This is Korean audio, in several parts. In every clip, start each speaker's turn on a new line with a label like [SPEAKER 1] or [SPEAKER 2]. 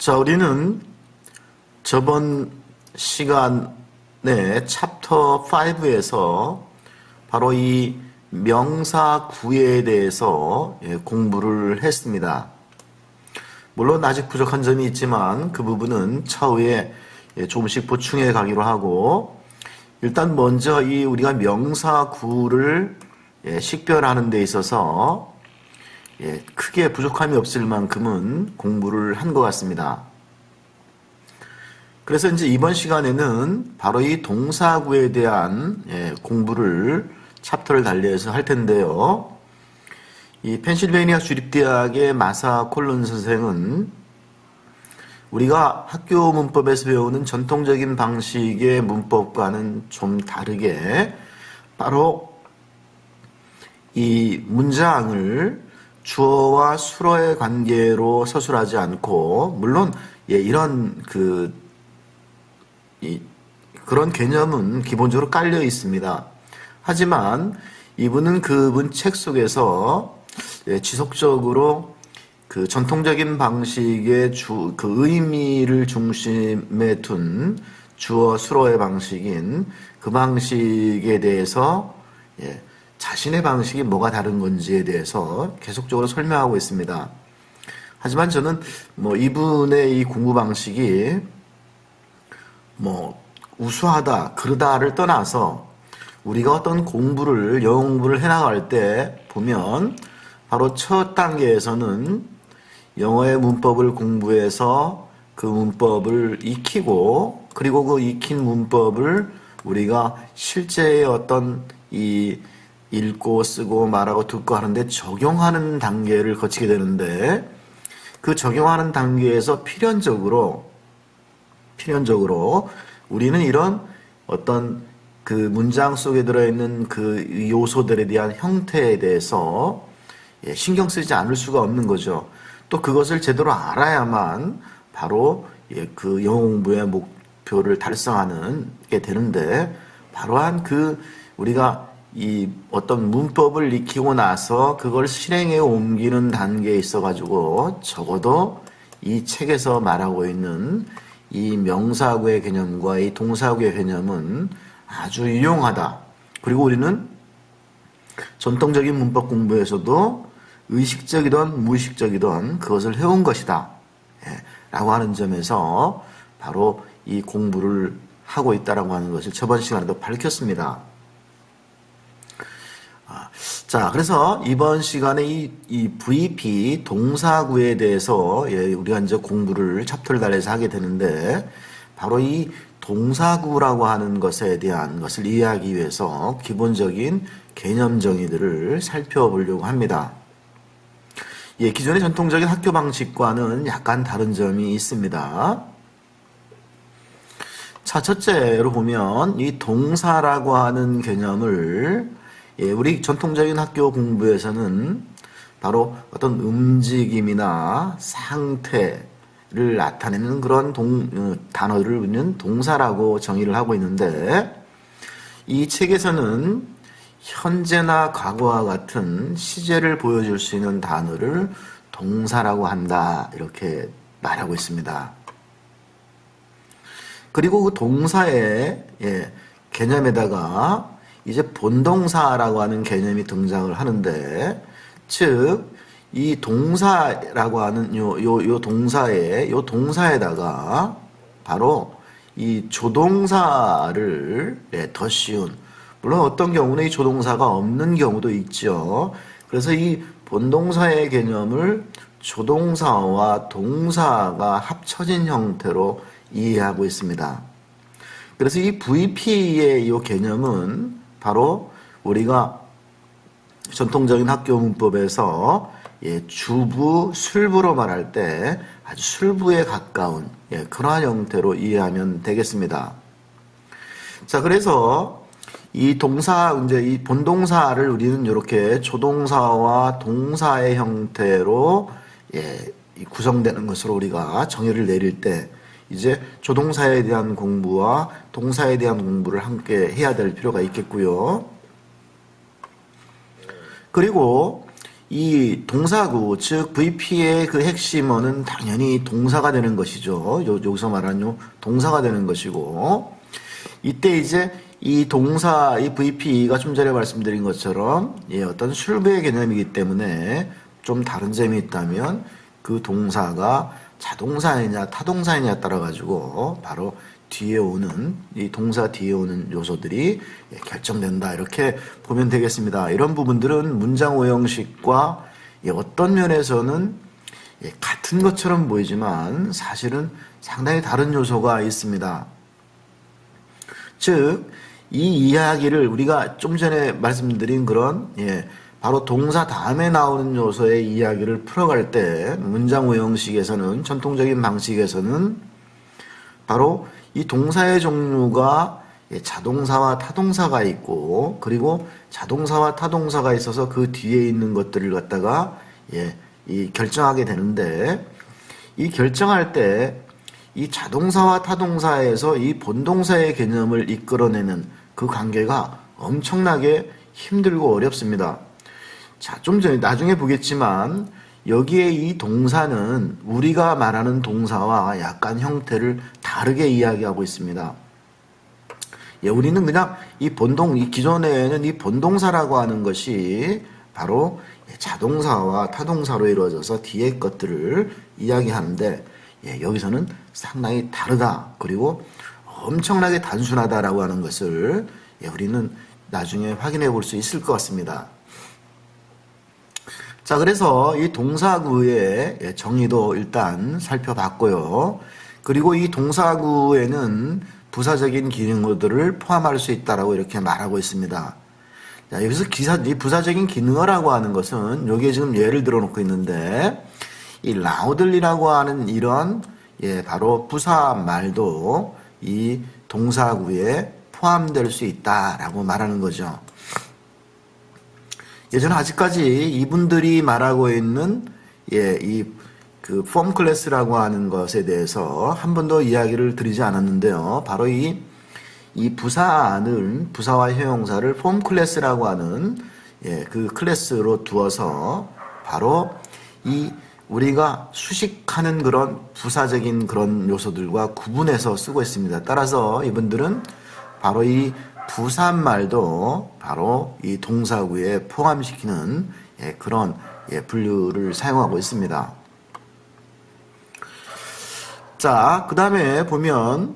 [SPEAKER 1] 자, 우리는 저번 시간에 챕터 5에서 바로 이 명사 구에 대해서 공부를 했습니다. 물론 아직 부족한 점이 있지만 그 부분은 차후에 조금씩 보충해 가기로 하고, 일단 먼저 이 우리가 명사 구를 식별하는 데 있어서 크게 부족함이 없을 만큼은 공부를 한 것 같습니다. 그래서 이제 이번 시간에는 바로 이 동사구에 대한 공부를 챕터를 달리해서 할 텐데요. 이 펜실베이니아 주립대학의 마사 콜론 선생은 우리가 학교 문법에서 배우는 전통적인 방식의 문법과는 좀 다르게 바로 이 문장을 주어와 수어의 관계로 서술하지 않고, 물론 이런 그런 개념은 기본적으로 깔려 있습니다. 하지만 이분은 그분 책 속에서 지속적으로 그 전통적인 방식의 그 의미를 중심에 둔 주어 수어의 방식인 그 방식에 대해서 자신의 방식이 뭐가 다른 건지에 대해서 계속적으로 설명하고 있습니다. 하지만 저는 이분의 이 공부 방식이 우수하다, 그르다를 떠나서 우리가 어떤 공부를, 영어 공부를 해나갈 때 보면 바로 첫 단계에서는 영어의 문법을 공부해서 그 문법을 익히고, 그리고 그 익힌 문법을 우리가 실제의 어떤 이 읽고 쓰고 말하고 듣고 하는데 적용하는 단계를 거치게 되는데, 그 적용하는 단계에서 필연적으로 우리는 이런 어떤 그 문장 속에 들어있는 그 요소들에 대한 형태에 대해서 신경 쓰지 않을 수가 없는 거죠. 또 그것을 제대로 알아야만 바로 그 영어 공부의 목표를 달성하는 게 되는데, 바로한 우리가 이 어떤 문법을 익히고 나서 그걸 실행에 옮기는 단계에 있어가지고 적어도 이 책에서 말하고 있는 이 명사구의 개념과 이 동사구의 개념은 아주 유용하다. 그리고 우리는 전통적인 문법 공부에서도 의식적이든 무의식적이든 그것을 해온 것이다 라고 하는 점에서 바로 이 공부를 하고 있다라고 하는 것을 저번 시간에도 밝혔습니다. 자, 그래서 이번 시간에 이 VP 동사구에 대해서 우리가 이제 공부를 챕터를 달려서 하게 되는데, 바로 이 동사구라고 하는 것에 대한 것을 이해하기 위해서 기본적인 개념 정의들을 살펴보려고 합니다. 기존의 전통적인 학교 방식과는 약간 다른 점이 있습니다. 자, 첫째로 보면 이 동사라고 하는 개념을 우리 전통적인 학교 공부에서는 바로 어떤 움직임이나 상태를 나타내는 그런 단어를 우리는 동사라고 정의를 하고 있는데, 이 책에서는 현재나 과거와 같은 시제를 보여줄 수 있는 단어를 동사라고 한다, 이렇게 말하고 있습니다. 그리고 그 동사의 개념에다가 이제 본동사라고 하는 개념이 등장을 하는데, 즉 이 동사라고 하는 요 동사에다가 바로 이 조동사를 더 씌운, 물론 어떤 경우는 이 조동사가 없는 경우도 있죠. 그래서 이 본동사의 개념을 조동사와 동사가 합쳐진 형태로 이해하고 있습니다. 그래서 이 VP의 이 개념은 바로 우리가 전통적인 학교 문법에서 주부, 술부로 말할 때 아주 술부에 가까운 그러한 형태로 이해하면 되겠습니다. 자, 그래서 이 본동사를 우리는 이렇게 조동사와 동사의 형태로 구성되는 것으로 우리가 정의를 내릴 때, 이제 조동사에 대한 공부와 동사에 대한 공부를 함께 해야 될 필요가 있겠고요. 그리고 이 동사구, 즉 VP의 그 핵심어는 당연히 동사가 되는 것이죠. 여기서 말하는 요 동사가 되는 것이고, 이때 이제 이 동사, 이 VP가 좀 전에 말씀드린 것처럼 어떤 술부의 개념이기 때문에 좀 다른 점이 있다면 그 동사가 자동사이냐 타동사이냐에 따라 가지고 바로 뒤에 오는 이 동사 뒤에 오는 요소들이 결정된다, 이렇게 보면 되겠습니다. 이런 부분들은 문장 오형식과 어떤 면에서는 같은 것처럼 보이지만 사실은 상당히 다른 요소가 있습니다. 즉, 이 이야기를 우리가 좀 전에 말씀드린 그런 바로 동사 다음에 나오는 요소의 이야기를 풀어갈 때 문장 오형식에서는, 전통적인 방식에서는 바로 이 동사의 종류가 자동사와 타동사가 있고, 그리고 자동사와 타동사가 있어서 그 뒤에 있는 것들을 갖다가 이 결정하게 되는데, 이 결정할 때 이 자동사와 타동사에서 이 본동사의 개념을 이끌어내는 그 관계가 엄청나게 힘들고 어렵습니다. 자, 좀 전에 나중에 보겠지만 여기에 이 동사는 우리가 말하는 동사와 약간 형태를 다르게 이야기하고 있습니다. 우리는 그냥 이 기존에는 이 본동사라고 하는 것이 바로 자동사와 타동사로 이루어져서 뒤에 것들을 이야기하는데, 여기서는 상당히 다르다, 그리고 엄청나게 단순하다라고 하는 것을 우리는 나중에 확인해 볼 수 있을 것 같습니다. 자, 그래서 이 동사구의 정의도 일단 살펴봤고요. 그리고 이 동사구에는 부사적인 기능어들을 포함할 수 있다라고 이렇게 말하고 있습니다. 자, 여기서 이 부사적인 기능어라고 하는 것은 여기에 지금 예를 들어 놓고 있는데, 이 loudly라고 하는 이런 바로 부사 말도 이 동사구에 포함될 수 있다라고 말하는 거죠. 저는 아직까지 이분들이 말하고 있는 그 form class라고 하는 것에 대해서 한 번도 이야기를 드리지 않았는데요. 바로 이 부사는 부사와 형용사를 form class라고 하는 그 클래스로 두어서 바로 이 우리가 수식하는 그런 부사적인 그런 요소들과 구분해서 쓰고 있습니다. 따라서 이분들은 바로 이 부사말도 바로 이 동사구에 포함시키는 그런 분류를 사용하고 있습니다. 자, 그 다음에 보면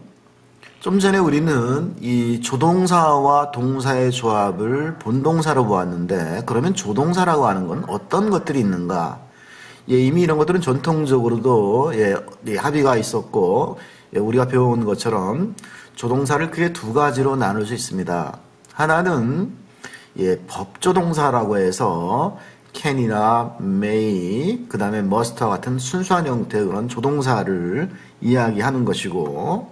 [SPEAKER 1] 좀 전에 우리는 이 조동사와 동사의 조합을 본동사로 보았는데, 그러면 조동사라고 하는 건 어떤 것들이 있는가? 이미 이런 것들은 전통적으로도 합의가 있었고, 우리가 배워온 것처럼 조동사를 크게 두 가지로 나눌 수 있습니다. 하나는 법조동사라고 해서 can이나 may, 그 다음에 must와 같은 순수한 형태의 그런 조동사를 이야기하는 것이고,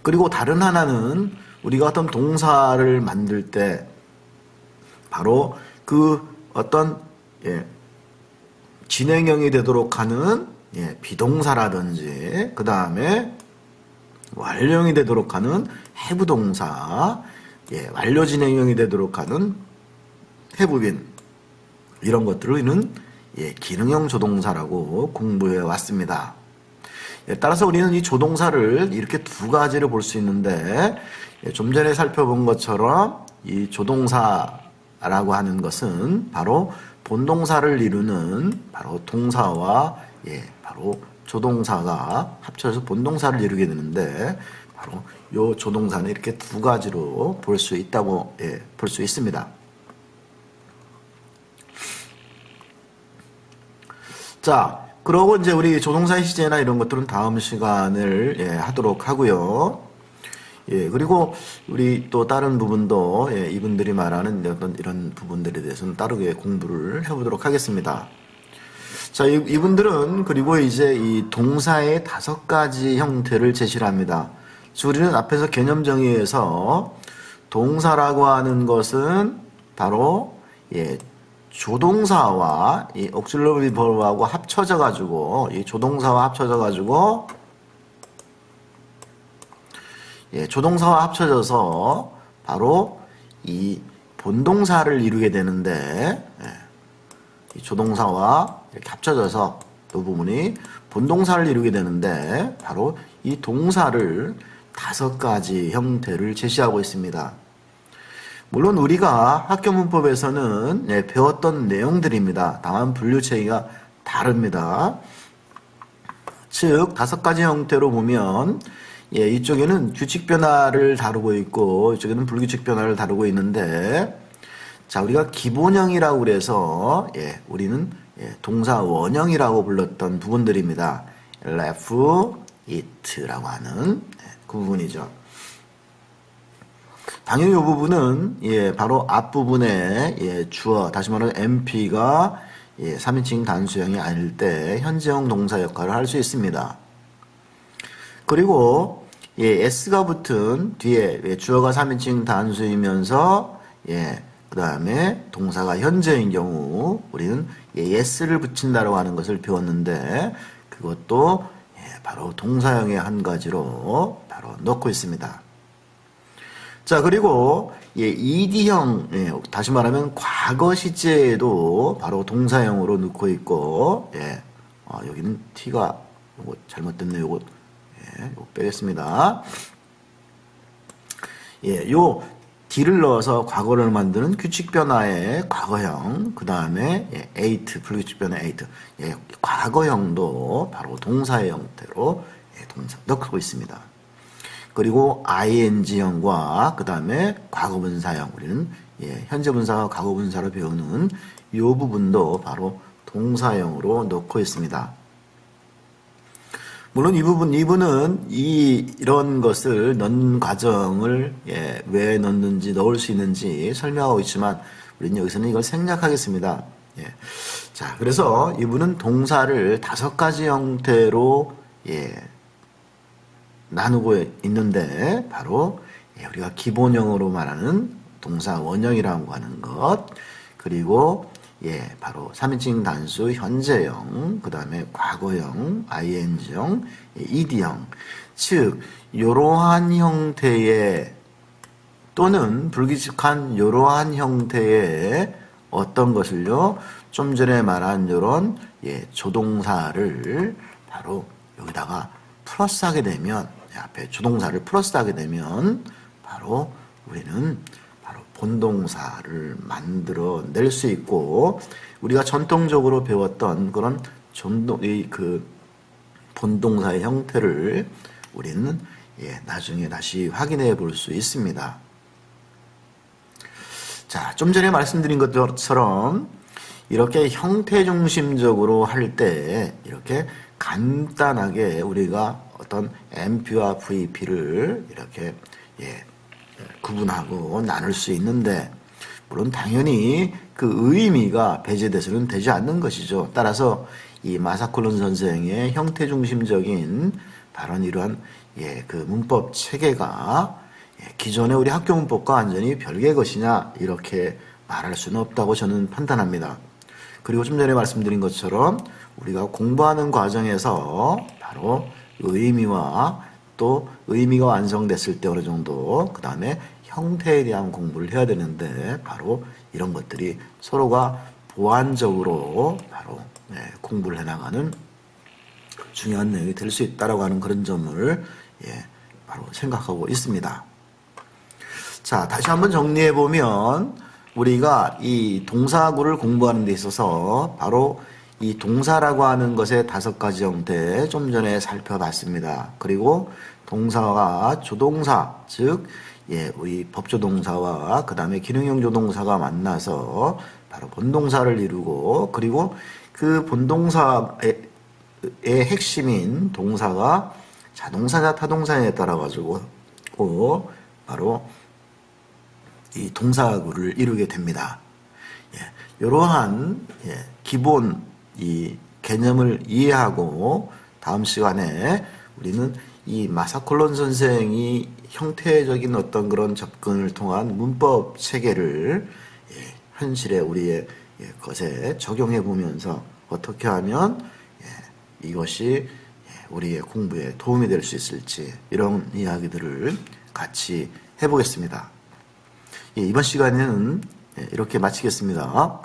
[SPEAKER 1] 그리고 다른 하나는 우리가 어떤 동사를 만들 때 바로 그 어떤 진행형이 되도록 하는 비동사라든지, 그 다음에 완료형이 되도록 하는 해부동사, 완료 진행형이 되도록 하는 해부빈, 이런 것들을 우리는 기능형 조동사라고 공부해 왔습니다. 따라서 우리는 이 조동사를 이렇게 두 가지로 볼 수 있는데, 좀 전에 살펴본 것처럼 이 조동사라고 하는 것은 바로 본동사를 이루는 바로 동사와 바로 조동사가 합쳐서 본동사를 이루게 되는데, 바로 요 조동사는 이렇게 두 가지로 볼 수 있다고 볼 수 있습니다. 자, 그러고 이제 우리 조동사의 시제나 이런 것들은 다음 시간을 하도록 하고요. 그리고 우리 또 다른 부분도 이분들이 말하는 어떤 이런 부분들에 대해서는 따르게 공부를 해보도록 하겠습니다. 자, 이분들은 그리고 이제 이 동사의 5가지 형태를 제시를 합니다. 우리는 앞에서 개념 정의에서 동사라고 하는 것은 바로 조동사와 이 auxiliary verb하고 합쳐져 가지고, 이 조동사와 합쳐져 가지고 조동사와 합쳐져서 바로 이 본동사를 이루게 되는데, 이 조동사와 이렇게 합쳐져서 이 부분이 본동사를 이루게 되는데 바로 이 동사를 5가지 형태를 제시하고 있습니다. 물론 우리가 학교 문법에서는 배웠던 내용들입니다. 다만 분류 체계가 다릅니다. 즉 5가지 형태로 보면 이쪽에는 규칙 변화를 다루고 있고 이쪽에는 불규칙 변화를 다루고 있는데 자 우리가 기본형이라고 그래서 우리는 동사 원형이라고 불렀던 부분들입니다. left, eat라고 하는 그 부분이죠. 당연히 이 부분은 바로 앞부분에 주어 다시 말하면 MP가 3인칭 단수형이 아닐 때 현재형 동사 역할을 할 수 있습니다. 그리고 S가 붙은 뒤에 주어가 3인칭 단수이면서 그 다음에 동사가 현재인 경우 우리는 S를 붙인다고 하는 것을 배웠는데 그것도 바로 동사형의 한 가지로 바로 넣고 있습니다. 자 그리고 ED형 다시 말하면 과거 시제에도 바로 동사형으로 넣고 있고 여기는 T가 요거 잘못됐네요. 요거 빼겠습니다. 요 D를 넣어서 과거를 만드는 규칙 변화의 과거형, 그 다음에 ate, 불규칙 변화의 ate, 과거형도 바로 동사의 형태로 동사 넣고 있습니다. 그리고 ing형과 그 다음에 과거분사형, 우리는 현재 분사와 과거분사로 배우는 이 부분도 바로 동사형으로 넣고 있습니다. 물론 이분은 이런 것을 넣는 과정을 왜 넣는지 넣을 수 있는지 설명하고 있지만 우리는 여기서는 이걸 생략하겠습니다. 자, 그래서 이분은 동사를 5가지 형태로 나누고 있는데 바로 우리가 기본형으로 말하는 동사 원형이라고 하는 것 그리고 바로 3인칭 단수 현재형, 그 다음에 과거형, ing형, ed형. 즉, 이러한 형태의 또는 불규칙한 이러한 형태의 어떤 것을요, 좀 전에 말한 이런 조동사를 바로 여기다가 플러스하게 되면, 앞에 조동사를 플러스하게 되면 바로 우리는 본동사를 만들어 낼 수 있고 우리가 전통적으로 배웠던 그런 본동사의 형태를 우리는 나중에 다시 확인해 볼 수 있습니다. 자, 좀 전에 말씀드린 것처럼 이렇게 형태 중심적으로 할 때 이렇게 간단하게 우리가 어떤 MP와 VP를 이렇게 구분하고 나눌 수 있는데 물론 당연히 그 의미가 배제돼서는 되지 않는 것이죠. 따라서 이 마사콜론 선생의 형태 중심적인 바로 이러한 그 문법 체계가 기존의 우리 학교 문법과 완전히 별개의 것이냐 이렇게 말할 수는 없다고 저는 판단합니다. 그리고 좀 전에 말씀드린 것처럼 우리가 공부하는 과정에서 바로 의미와 또 의미가 완성됐을 때 어느 정도 그 다음에 형태에 대한 공부를 해야 되는데 바로 이런 것들이 서로가 보완적으로 바로 공부를 해나가는 중요한 내용이 될 수 있다라고 하는 그런 점을 바로 생각하고 있습니다. 자, 다시 한번 정리해 보면 우리가 이 동사구를 공부하는 데 있어서 바로 이 동사라고 하는 것의 5가지 형태 좀 전에 살펴봤습니다. 그리고 동사가 조동사, 즉 우리 법조동사와 그 다음에 기능형 조동사가 만나서 바로 본동사를 이루고 그리고 그 본동사의 핵심인 동사가 자동사냐 타동사냐에 따라 가지고 바로 이 동사구를 이루게 됩니다. 이러한 기본 이 개념을 이해하고 다음 시간에 우리는 이 마사콜론 선생이 형태적인 어떤 그런 접근을 통한 문법 체계를 현실에 우리의 것에 적용해 보면서 어떻게 하면 이것이 우리의 공부에 도움이 될 수 있을지 이런 이야기들을 같이 해보겠습니다. 이번 시간에는 이렇게 마치겠습니다.